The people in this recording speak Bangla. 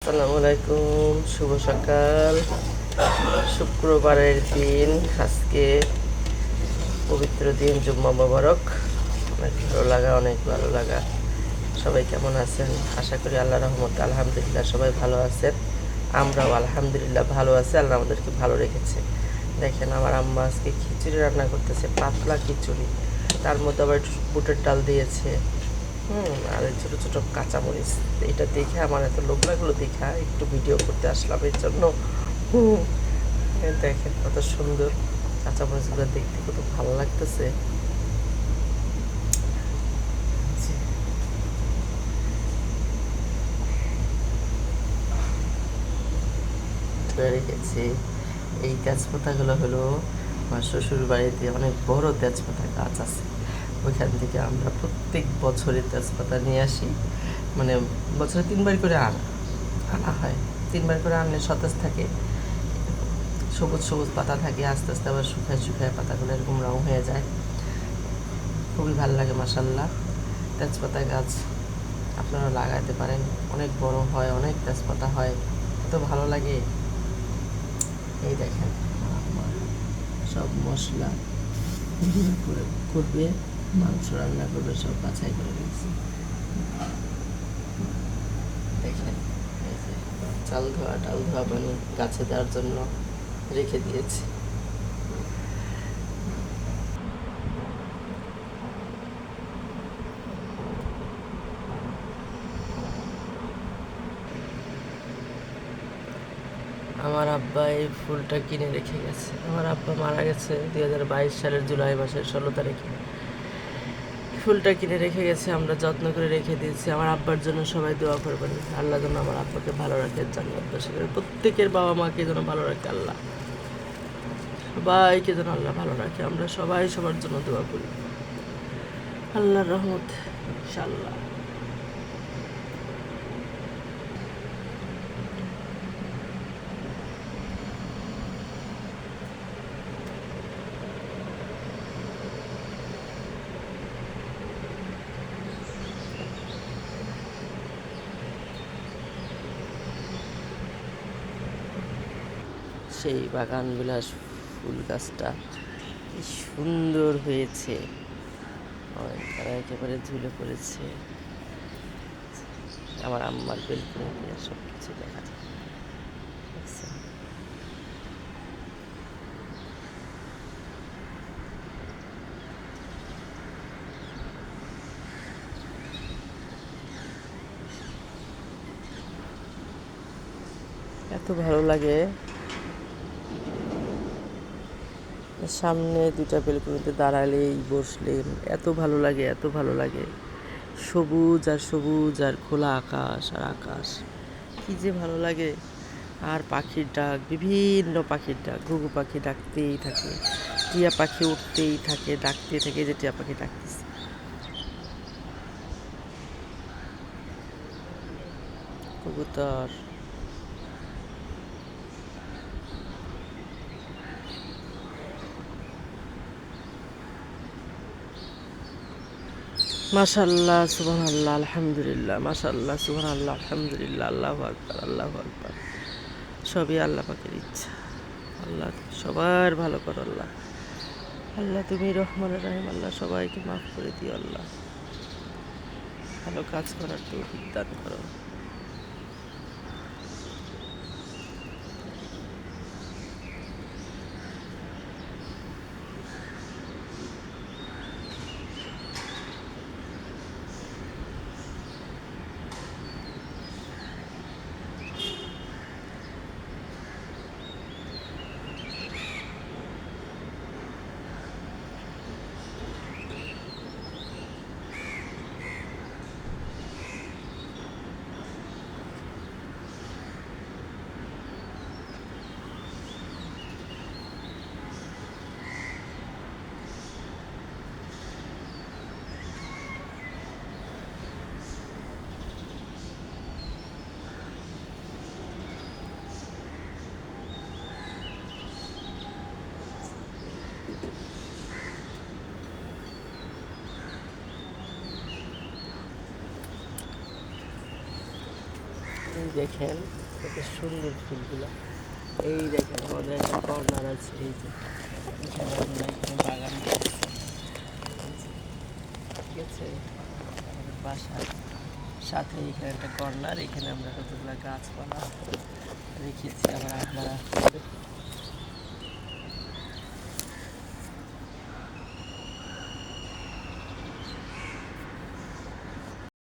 আসসালামু আলাইকুম, শুভ সকাল। শুক্রবারের দিন, আজকে পবিত্র দিন, জুম্মা মোবারক। অনেক ভালো লাগা। সবাই কেমন আছেন? আশা করি আল্লাহ রহমতে আলহামদুলিল্লাহ সবাই ভালো আছেন। আমরাও আলহামদুলিল্লাহ ভালো আছি, আল্লাহ আমাদেরকে ভালো রেখেছে। দেখেন, আমার আম্মা আজকে খিচুড়ি রান্না করতেছে, পাতলা খিচুড়ি, তার মধ্যে আবার একটু বুটের ডাল দিয়েছে। আর এই ছোটো ছোটো কাঁচামরিচ। এটা দেখে আমার এত লোভ লাগলো, দেখা একটু ভিডিও করতে আসলাম এর জন্য। দেখেন কত সুন্দর কাঁচামরিচগুলো, দেখতে কত ভালো লাগতেছে। রেখেছি এই তেজপাতাগুলো হলো আমার শ্বশুর বাড়িতে অনেক বড় তেজপাতা গাছ আছে, ওইখান থেকে আমরা প্রত্যেক বছরে তেজপাতা নিয়ে আসি। মানে বছরে 3বার করে আনা হয়। 3বার করে আনলে সতেজ থাকে, সবুজ সবুজ পাতা থাকে, আস্তে আস্তে আবার শুকায় শুকায় পাতাগুলো এরকম রং হয়ে যায়। খুবই ভালো লাগে মাশাল্লাহ। তেজপাতা গাছ আপনারা লাগাতে পারেন, অনেক বড় হয়, অনেক তেজপাতা হয়, এত ভালো লাগে। এই দেখেন, সব মশলা করবে, মাংস রান্না করবে, সব বাছাই করে রেখেছি। দেখেন, এই যে চাল ধোয়া ডাল ধোয়া পানি গাছে দেওয়ার জন্য রেখে দিয়েছি। আমার আব্বা এই ফুলটা কিনে রেখে গেছে। আমার আব্বা মারা গেছে 2022 সালের জুলাই মাসের 16 তারিখে। ফুলটা কিনে রেখে গেছে, আমরা যত্ন করে রেখে দিয়েছি। আমার আব্বার জন্য সবাই দোয়া করবেন, আল্লাহ যেন আমার আব্বাকে ভালো রাখে, জান্নাতবাসী করে। প্রত্যেকের বাবা মাকে যেন ভালো রাখে আল্লাহ, সবাইকে যেন আল্লাহ ভালো রাখে। আমরা সবাই সবার জন্য দোয়া করি, আল্লাহর রহমত ইনশাআল্লাহ। সেই বাগান বিলাস ফুল গাছটা কি সুন্দর হয়েছে, তারা একেবারে ঝুলে পড়েছে। আমার আম্মার বেলকুনিতে সব কিছু দেখা যায়, দেখছেন? এত ভালো লাগে। সামনে দুটা বেলকুনিতে দাঁড়ালেই বসলেন, এত ভালো লাগে, এত ভালো লাগে। সবুজ আর সবুজ, আর খোলা আকাশ আর আকাশ, কি যে ভালো লাগে। আর পাখির ডাক, বিভিন্ন পাখির ডাক, ঘুঘু পাখি ডাকতেই থাকে, টিয়া পাখি উঠতেই থাকে, ডাকতেই থাকে। যে টিয়া পাখি ডাকতেছে, কবুতর। মাশাল্লাহ, সুবহানাল্লাহ, আলহামদুলিল্লাহ, মাশাল্লাহ, সুবহানাল্লাহ, আলহামদুলিল্লাহ, আল্লাহু আকবার, আল্লাহু আকবার। সবই আল্লাহ পাকের ইচ্ছা। আল্লাহ সবার ভালো করো আল্লাহ। আল্লাহ তুমি রহমান রাহিম, আল্লাহ সবাইকে মাফ করে দিও আল্লাহ, ভালো কাজ করার তৌফিক দান করো। দেখেন কত সুন্দর ফুলগুলো। এই দেখেন আমাদের একটা কর্নার আছে, এই যে এখানে আমরা এখানে বাগান করেছি, ঠিক আছে। আমাদের বাসার সাথে এখানে একটা কর্নার, এখানে আমরা কতগুলো গাছপালা রেখেছি। আবার আপনারা